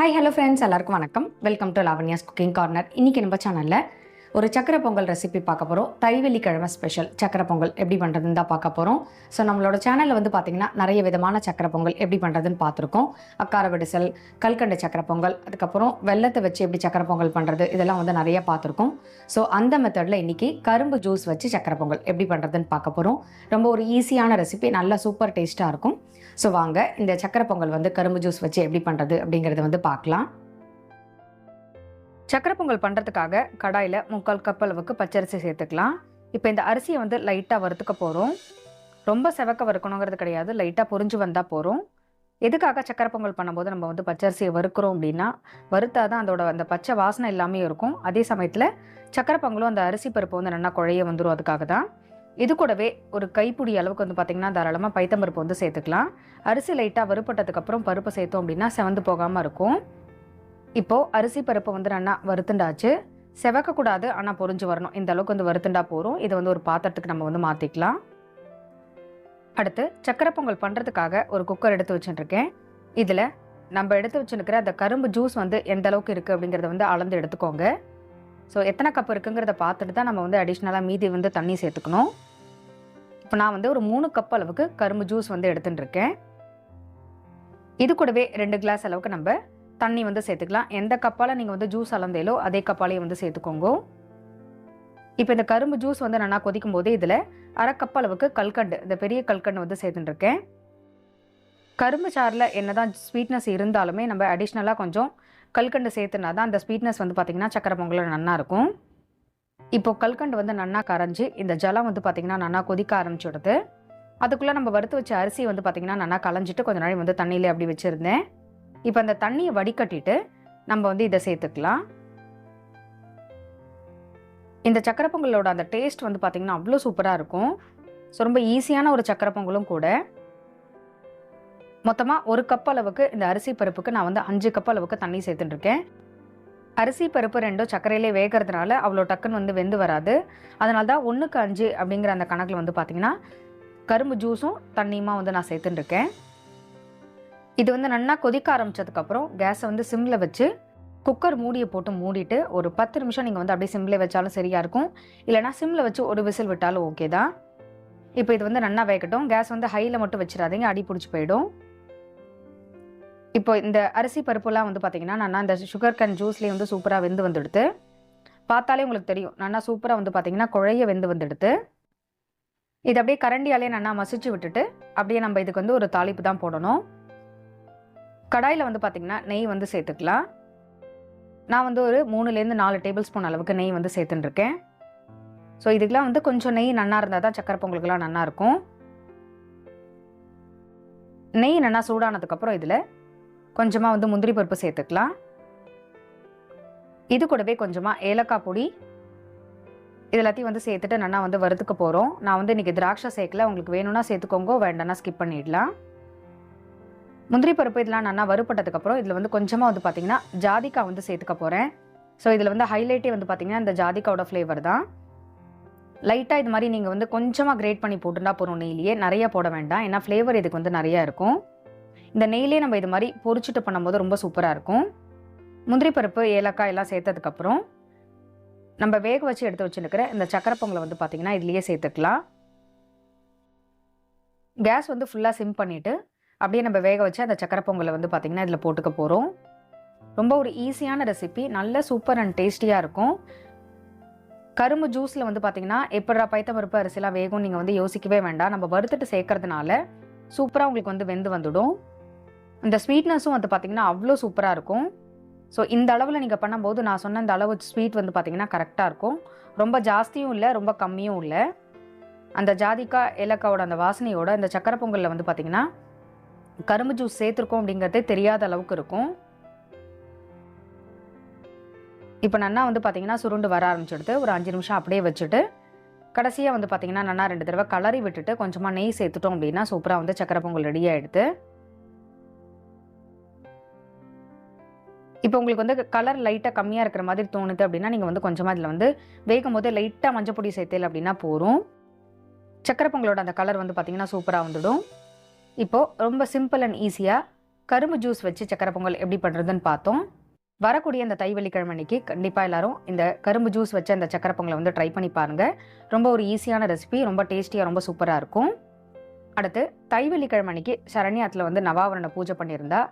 Hi hello friends, எல்லாருக்கும் வணக்கம். Welcome to Lavanya's cooking corner. இன்றைக்கி நம்ம சேனலில் ஒரு சக்கரை பொங்கல் ரெசிபி பார்க்க போகிறோம். தைவெள்ளிக்கிழமை ஸ்பெஷல் சக்கரை பொங்கல் எப்படி பண்ணுறதுன்னு தான் பார்க்க போகிறோம். ஸோ நம்மளோட சேனலில் பார்த்திங்கன்னா நிறைய விதமான சக்கரை பொங்கல் எப்படி பண்ணுறதுன்னு பார்த்துருக்கோம். அக்கார வடிசல், கல்கண்டு சக்கரை பொங்கல், அதுக்கப்புறம் வெள்ளத்தை வச்சு எப்படி சக்கரை பொங்கல் பண்ணுறது, இதெல்லாம் நிறைய பார்த்துருக்கோம். ஸோ அந்த மெத்தடில் இன்றைக்கி கரும்பு ஜூஸ் வச்சு சக்கரை பொங்கல் எப்படி பண்ணுறதுன்னு பார்க்க போகிறோம். ரொம்ப ஒரு ஈஸியான ரெசிபி, நல்லா சூப்பர் டேஸ்ட்டாக இருக்கும். ஸோ வாங்க இந்த சக்கரை பொங்கல் கரும்பு ஜூஸ் வச்சு எப்படி பண்ணுறது அப்படிங்கிறத பார்க்கலாம். சக்கரை பொங்கல் பண்ணுறதுக்காக கடாயில் 3/4 கப் அளவுக்கு பச்சரிசி சேர்த்துக்கலாம். இப்போ இந்த அரிசியை லைட்டாக வறுத்துக்க போகிறோம். ரொம்ப செவக்க வறுக்கணுங்கிறது கிடையாது, லைட்டாக பொரிஞ்சு வந்தால் போகிறோம். எதுக்காக சக்கரை பொங்கல் பண்ணும்போது நம்ம பச்சரிசியை வறுக்கிறோம் அப்படின்னா, வறுத்தா தான் அதோட அந்த பச்சை வாசனை எல்லாமே இருக்கும். அதே சமயத்தில் சக்கரை பொங்கலும் அந்த அரிசி பருப்பு நல்லா குழைய வந்துடும். அதுக்காக தான். இது கூடவே ஒரு கைப்பிடி அளவுக்கு பார்த்திங்கன்னா தாராளமாக பைத்தம்பருப்பு சேர்த்துக்கலாம். அரிசி லைட்டாக வறுப்பட்டதுக்கப்புறம் பருப்பு சேர்த்தோம் அப்படின்னா செவந்து போகாமல் இருக்கும். இப்போது அரிசி பருப்பு நல்லா வறுத்துண்டாச்சு. செவக்கக்கூடாது, ஆனால் பொரிஞ்சு வரணும். இந்த அளவுக்கு வறுத்துண்டா போகிறோம். இதை ஒரு பாத்திரத்துக்கு நம்ம மாற்றிக்கலாம். அடுத்து சக்கரை பொங்கல் பண்ணுறதுக்காக ஒரு குக்கர் எடுத்து வச்சுட்டுருக்கேன். இதில் நம்ம எடுத்து வச்சுருக்கிற அந்த கரும்பு ஜூஸ் எந்த அளவுக்கு இருக்குது அப்படிங்கிறத அளந்து எடுத்துக்கோங்க. ஸோ எத்தனை கப் இருக்குங்கிறத பார்த்துட்டு தான் நம்ம அடிஷ்னலாக மீதி தண்ணி சேர்த்துக்கணும். இப்போ நான் ஒரு 3 கப் அளவுக்கு கரும்பு ஜூஸ் எடுத்துட்டுருக்கேன். இது கூடவே 2 கிளாஸ் அளவுக்கு நம்ம தண்ணி சேர்த்துக்கலாம். எந்த கப்பால் நீங்கள் ஜூஸ் அளந்தேலோ அதே கப்பாலேயே சேர்த்துக்கோங்க. இப்போ இந்த கரும்பு ஜூஸ் நல்லா கொதிக்கும் போது இதில் 1/2 கப் அளவுக்கு கல்கண்டு, இந்த பெரிய கல்கண்டு சேர்த்துட்டுருக்கேன். கரும்பு சாறில் என்ன தான் ஸ்வீட்னஸ் இருந்தாலுமே நம்ம அடிஷ்னலாக கொஞ்சம் கல்கண்டு சேர்த்துனா தான் அந்த ஸ்வீட்னஸ் பார்த்திங்கன்னா சக்கரை பொங்கல் நல்லா இருக்கும். இப்போது கல்கண்டு நல்லா கரைஞ்சி இந்த ஜலம் பார்த்திங்கன்னா நல்லா கொதிக்க ஆரம்பிச்சுடுது. அதுக்குள்ளே நம்ம வறுத்து வச்ச அரிசி பார்த்திங்கன்னா நல்லா களைஞ்சிட்டு கொஞ்ச நாள் தண்ணியிலே அப்படி வச்சுருந்தேன். இப்போ அந்த தண்ணியை வடிகட்டிட்டு நம்ம இதை சேர்த்துக்கலாம். இந்த சக்கரை பொங்கலோட அந்த டேஸ்ட் பார்த்திங்கன்னா அவ்வளோ சூப்பராக இருக்கும். ஸோ ரொம்ப ஈஸியான ஒரு சக்கரை பொங்கலும் கூட. மொத்தமாக 1 கப் அளவுக்கு இந்த அரிசி பருப்புக்கு நான் 5 கப் அளவுக்கு தண்ணி சேர்த்துட்டுருக்கேன். அரிசி பருப்பு ரெண்டும் சர்க்கரையிலே வேகிறதுனால அவ்வளோ டக்குன்னு வெந்து வராது. அதனால தான் 1க்கு 5 அப்படிங்கிற அந்த கணக்கில் பார்த்திங்கன்னா கரும்பு ஜூஸும் தண்ணியுமா நான் சேர்த்துட்டுருக்கேன். இது நல்லா கொதிக்க ஆரம்பித்ததுக்கப்புறம் கேஸை சிம்மில் வச்சு குக்கர் மூடியை போட்டு மூடிட்டு ஒரு 10 நிமிஷம் நீங்கள் அப்படியே சிம்மில் வச்சாலும் சரியாக இருக்கும். இல்லைனா சிம்மில் வச்சு ஒரு விசில் விட்டாலும் ஓகே தான். இப்போ இது நல்லா வேகட்டும். கேஸ் ஹையில் மட்டும் வச்சிடாதீங்க, அடி பிடிச்சி போயிடும். இப்போ இந்த அரிசி பருப்புலாம் பார்த்திங்கன்னா நல்லா இந்த சுகர் கேன் ஜூஸ்லேயே சூப்பராக வெந்து வந்துடுது. பார்த்தாலே உங்களுக்கு தெரியும் நல்லா சூப்பராக பார்த்திங்கன்னா குழைய வெந்து வந்துடுது. இது அப்படியே கரண்டியாலே நல்லா மசிச்சு விட்டுட்டு அப்படியே நம்ம இதுக்கு ஒரு தாளிப்பு தான் போடணும். கடாயில் பார்த்திங்கன்னா நெய் சேர்த்துக்கலாம். நான் ஒரு 3லேருந்து 4 டேபிள் ஸ்பூன் அளவுக்கு நெய் சேர்த்துட்டுருக்கேன். ஸோ இதுக்கெலாம் கொஞ்சம் நெய் நல்லா இருந்தால் தான் சக்கரை பொங்கலுக்குலாம் நல்லாயிருக்கும். நெய் நல்லா சூடானதுக்கப்புறம் இதில் கொஞ்சமாக முந்திரி பருப்பு சேர்த்துக்கலாம். இது கூடவே கொஞ்சமாக ஏலக்காய் பொடி, இது எல்லாத்தையும் சேர்த்துட்டு நல்லா வறுத்துக்க போகிறோம். நான் இன்றைக்கி திராட்சை சேர்க்கல, உங்களுக்கு வேணும்னா சேர்த்துக்கோங்க, வேண்டாம்னா ஸ்கிப் பண்ணிடலாம். முந்திரி பருப்பு இதெல்லாம் நல்லா வறுப்பட்டதுக்கப்புறம் இதில் கொஞ்சமாக பார்த்திங்கன்னா ஜாதிக்காய் சேர்த்துக்க போகிறேன். ஸோ இதில் ஹைலைட்டே பார்த்திங்கன்னா இந்த ஜாதிக்காவோட ஃப்ளேவர் தான். லைட்டாக இது மாதிரி நீங்கள் கொஞ்சமாக கிரேட் பண்ணி போட்டுட்டா போகிறோம். நெய்லியே நிறையா போட வேண்டாம், ஏன்னா ஃப்ளேவர் இதுக்கு நிறையா இருக்கும். இந்த நெய்லே நம்ம இது மாதிரி பொரிச்சிட்டு பண்ணும்போது ரொம்ப சூப்பராக இருக்கும். முந்திரி பருப்பு, ஏலக்காய் எல்லாம் சேர்த்ததுக்கப்புறம் நம்ம வேக வச்சு எடுத்து வச்சுருக்கிற இந்த சக்கரை பொங்கலை பார்த்திங்கன்னா இதுலேயே சேர்த்துக்கலாம். கேஸ் ஃபுல்லாக சிம் பண்ணிவிட்டு அப்படியே நம்ம வேக வச்சு அந்த சக்கரை பொங்கலை பார்த்திங்கன்னா இதில் போட்டுக்க போகிறோம். ரொம்ப ஒரு ஈஸியான ரெசிபி, நல்ல சூப்பர் அண்ட் டேஸ்டியாக இருக்கும். கரும்பு ஜூஸில் பார்த்திங்கன்னா எப்படா பைத்தம்பருப்பு அரிசிலாம் வேகும் நீங்கள் யோசிக்கவே வேண்டாம். நம்ம வறுத்துட்டு சேர்க்கறதுனால சூப்பராக உங்களுக்கு வெந்து வந்துடும். இந்த ஸ்வீட்னஸும் பார்த்திங்கன்னா அவ்வளோ சூப்பராக இருக்கும். ஸோ இந்த அளவில் நீங்கள் பண்ணும்போது நான் சொன்ன இந்த அளவு ஸ்வீட் பார்த்திங்கன்னா கரெக்டாக இருக்கும். ரொம்ப ஜாஸ்தியும் இல்லை, ரொம்ப கம்மியும் இல்லை. அந்த ஜாதிக்காய் ஏலக்காவோட அந்த வாசனையோட இந்த சக்கரை பொங்கலில் பார்த்திங்கன்னா கரும்பு ஜூஸ் சேர்த்துருக்கோம் அப்படிங்கிறதே தெரியாத அளவுக்கு இருக்கும். இப்போ நல்லா பார்த்திங்கன்னா சுருண்டு வர ஆரம்பிச்சுடுது. ஒரு 5 நிமிஷம் அப்படியே வச்சுட்டு கடைசியாக பார்த்திங்கன்னா நல்லா 2 தடவை கலரி விட்டுட்டு கொஞ்சமாக நெய் சேர்த்துட்டோம் அப்படின்னா சூப்பராக சக்கரை பொங்கல் ரெடி ஆகிடுது. இப்போ உங்களுக்கு கலர் லைட்டாக கம்மியாக இருக்கிற மாதிரி தோணுது அப்படின்னா நீங்கள் கொஞ்சமாக இதில் வேகும் போது லைட்டாக மஞ்சள் பொடி சேர்த்தல் அப்படின்னா போகிறோம். சக்கரை பொங்கலோட அந்த கலர் பார்த்திங்கன்னா சூப்பராக வந்துடும். இப்போது ரொம்ப சிம்பிள் அண்ட் ஈஸியாக கரும்பு ஜூஸ் வச்சு சக்கரை பொங்கல் எப்படி பண்ணுறதுன்னு பார்த்தோம். வரக்கூடிய இந்த தை வெள்ளிக்கிழமை அன்னைக்கு கண்டிப்பாக எல்லாரும் இந்த கரும்பு ஜூஸ் வச்ச இந்த சக்கரை பொங்கலை வந்து ட்ரை பண்ணி பாருங்கள். ரொம்ப ஒரு ஈஸியான ரெசிபி, ரொம்ப டேஸ்டியாக, ரொம்ப சூப்பராக இருக்கும். அடுத்து தை வெள்ளிக்கிழமை அன்னைக்கு சரண்யாத்தில் வந்து நவாவரண பூஜை பண்ணியிருந்தா.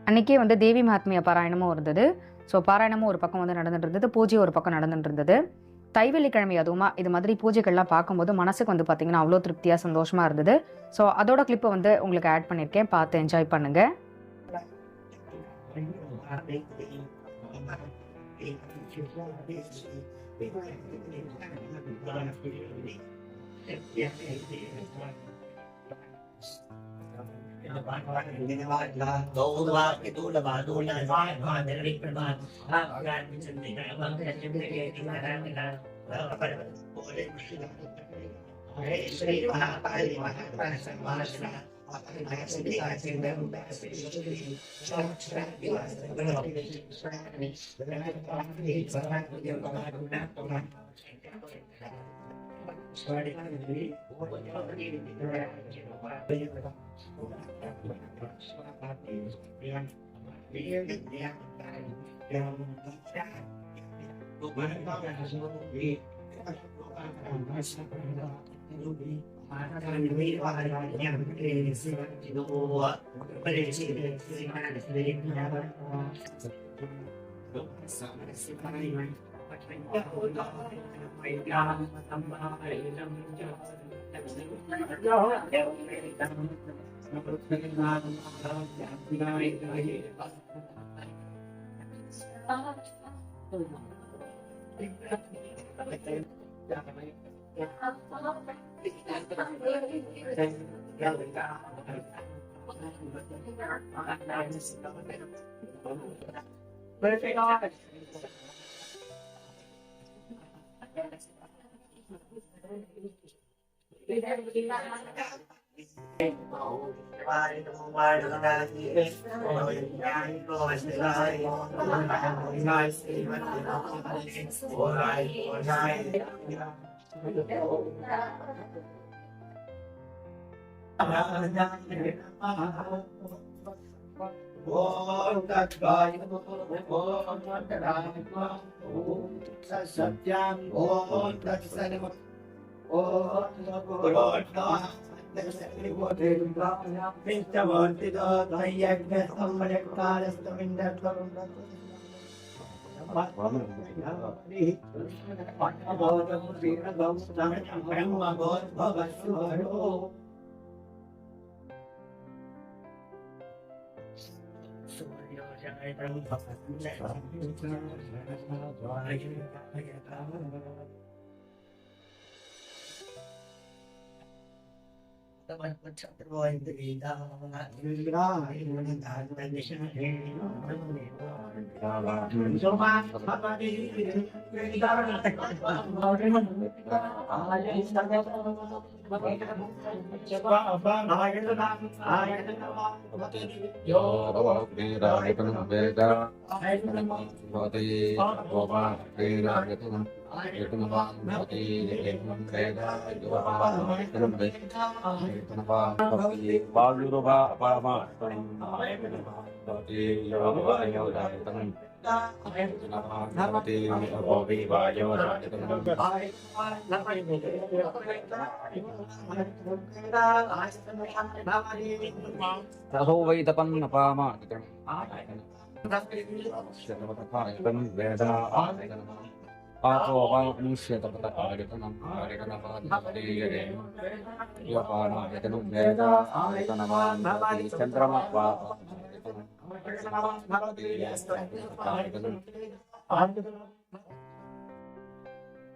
அன்றைக்கே வந்து தேவி மகாத்மிய பாராயணமும் இருந்தது. ஸோ பாராயணமும் ஒரு பக்கம் வந்து நடந்துட்டு இருந்தது, பூஜை ஒரு பக்கம் நடந்துட்டு இருந்தது. தை வெள்ளிக்கிழமை அதுவுமா இது மாதிரி பூஜைகள்லாம் பார்க்கும்போது மனசுக்கு வந்து பார்த்திங்கன்னா அவ்வளோ திருப்தியாக சந்தோஷமாக இருந்தது. ஸோ அதோட கிளிப்பை வந்து உங்களுக்கு ஆட் பண்ணியிருக்கேன், பார்த்து என்ஜாய் பண்ணுங்கள்.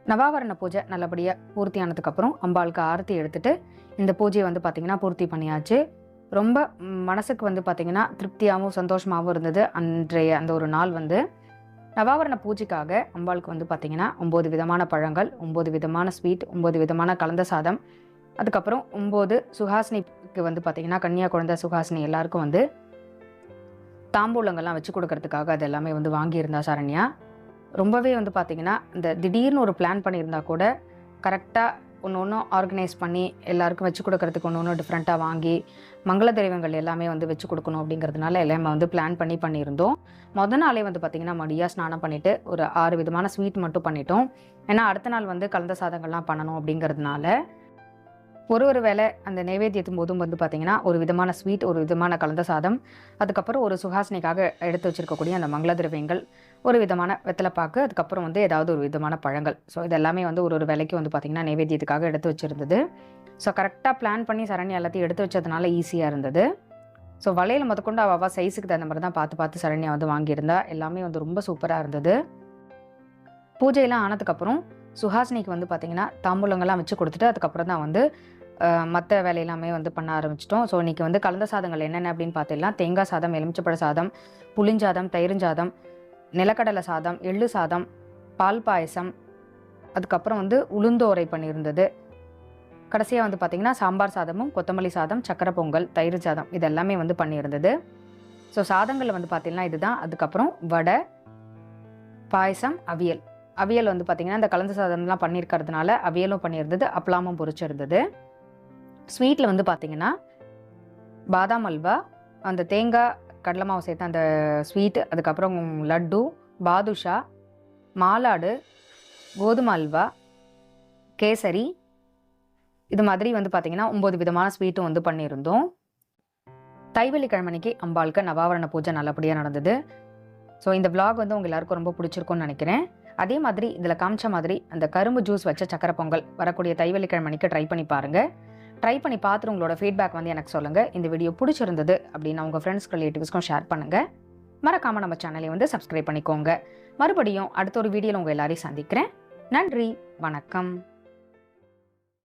நவாவரண பூஜை நல்லபடியாக பூர்த்தி ஆனதுக்கப்புறம் அம்பாளுக்கு ஆரத்தி எடுத்துட்டு இந்த பூஜையை வந்து பார்த்திங்கன்னா பூர்த்தி பண்ணியாச்சு. ரொம்ப மனசுக்கு வந்து பார்த்திங்கன்னா திருப்தியாகவும் சந்தோஷமாகவும் இருந்தது. அன்றைய அந்த ஒரு நாள் வந்து நவாவரண பூஜைக்காக அம்பாளுக்கு வந்து பார்த்திங்கன்னா 9 விதமான பழங்கள், 9 விதமான ஸ்வீட், 9 விதமான கலந்த சாதம், அதுக்கப்புறம் 9 சுஹாசினிக்கு வந்து பார்த்திங்கன்னா கன்னியா குழந்தை சுஹாசினி எல்லாருக்கும் வந்து தாம்பூலங்கள்லாம் வச்சு கொடுக்கறதுக்காக அது எல்லாமே வந்து வாங்கியிருந்தா சரண்யா. ரொம்பவே வந்து பார்த்திங்கன்னா இந்த திடீர்னு ஒரு பிளான் பண்ணியிருந்தா கூட கரெக்டாக ஒன்று ஒன்றும் ஆர்கனைஸ் பண்ணி எல்லாருக்கும் வச்சு கொடுக்கறதுக்கு ஒன்று ஒன்று டிஃப்ரெண்ட்டாக வாங்கி மங்கள தெய்வங்கள் எல்லாமே வந்து வச்சு கொடுக்கணும் அப்படிங்கிறதுனால எல்லாமே வந்து பிளான் பண்ணியிருந்தோம். நாளே வந்து பார்த்திங்கன்னா மடியாக ஸ்நானம் பண்ணிவிட்டு ஒரு 6 விதமான ஸ்வீட் மட்டும் பண்ணிட்டோம். ஏன்னா அடுத்த நாள் வந்து கலந்த சாதங்கள்லாம் பண்ணணும் அப்படிங்கிறதுனால ஒரு வேளை அந்த நைவேத்தியத்தும் போதும் வந்து பார்த்திங்கன்னா ஒரு விதமான ஸ்வீட், ஒரு விதமான கலந்த சாதம், அதுக்கப்புறம் ஒரு சுஹாசினிக்காக எடுத்து வச்சுருக்கக்கூடிய அந்த மங்கள திரவியங்கள், ஒரு விதமான வெத்தலைப்பாக்கு, அதுக்கப்புறம் வந்து ஏதாவது ஒரு விதமான பழங்கள். ஸோ இதெல்லாமே வந்து ஒரு வேளைக்கு வந்து பார்த்திங்கன்னா நைவேத்தியத்துக்காக எடுத்து வச்சுருந்தது. ஸோ கரெக்டாக பிளான் பண்ணி சரண்யா எல்லாத்தையும் எடுத்து வச்சதுனால ஈஸியாக இருந்தது. ஸோ வளையல் முதற்கொண்டு அவள் சைஸுக்கு தகுந்த மாதிரி தான் பார்த்து சரண்யா வந்து வாங்கியிருந்தா. எல்லாமே வந்து ரொம்ப சூப்பராக இருந்தது. பூஜையெல்லாம் ஆனதுக்கப்புறம் சுஹாசினிக்கு வந்து பார்த்திங்கன்னா தாம்பூலங்கள்லாம் வச்சு கொடுத்துட்டு அதுக்கப்புறம் தான் வந்து மற்ற வேலையெல்லாமே வந்து பண்ண ஆரம்பிச்சிட்டோம். ஸோ இன்றைக்கி வந்து கலந்த சாதங்கள் என்னென்ன அப்படின்னு பார்த்தீங்கன்னா தேங்காய் சாதம், எலுமிச்சப்பழ சாதம், புளிஞ்சாதம், தயிர்ஞ்சாதம், நிலக்கடலை சாதம், எள்ளு சாதம், பால் பாயசம், அதுக்கப்புறம் வந்து உளுந்தோரை பண்ணியிருந்தது. கடைசியாக வந்து பார்த்திங்கன்னா சாம்பார் சாதமும், கொத்தமல்லி சாதம், சக்கரை பொங்கல், தயிர் சாதம் இது எல்லாமே வந்து பண்ணியிருந்தது. ஸோ சாதங்கள் வந்து பார்த்திங்கன்னா இதுதான். அதுக்கப்புறம் வடை, பாயசம், அவியல் வந்து பார்த்திங்கன்னா இந்த கலந்த சாதம்லாம் பண்ணியிருக்கிறதுனால அவியலும் பண்ணியிருந்தது, அப்பளமும் பொரிச்சிருந்தது. ஸ்வீட்டில் வந்து பார்த்திங்கன்னா பாதாம் அல்வா, அந்த தேங்காய் கடலை மாவு சேர்த்து அந்த ஸ்வீட், அதுக்கப்புறம் லட்டு, பாதுஷா, மாலாடு, கோதுமை அல்வா, கேசரி, இது மாதிரி வந்து பார்த்திங்கன்னா 9 விதமான ஸ்வீட்டும் வந்து பண்ணியிருந்தோம். தைவெள்ளிக்கிழமைக்கு அம்பாளுக்கு நவாவரண பூஜை நல்லபடியாக நடந்தது. ஸோ இந்த விளாக் வந்து உங்கள் எல்லாருக்கும் ரொம்ப பிடிச்சிருக்கும்னு நினைக்கிறேன். அதே மாதிரி இதில் காமிச்ச மாதிரி அந்த கரும்பு ஜூஸ் வச்ச சக்கரை பொங்கல் வரக்கூடிய தைவெள்ளிக்கிழமைக்கு ட்ரை பண்ணி பாருங்கள். ட்ரை பண்ணி பார்த்துட்டு உங்களோட ஃபீட்பேக் வந்து எனக்கு சொல்லுங்கள். இந்த வீடியோ பிடிச்சிருந்தது அப்படின்னா உங்கள் ஃப்ரெண்ட்ஸ்க்கு, ரிலேட்டிவ்ஸ்க்கும் ஷேர் பண்ணுங்கள். மறக்காமல் நம்ம சேனலை வந்து சப்ஸ்கிரைப் பண்ணிக்கோங்க. மறுபடியும் அடுத்த ஒரு வீடியோவில் உங்கள் எல்லாரையும் சந்திக்கிறேன். நன்றி, வணக்கம்.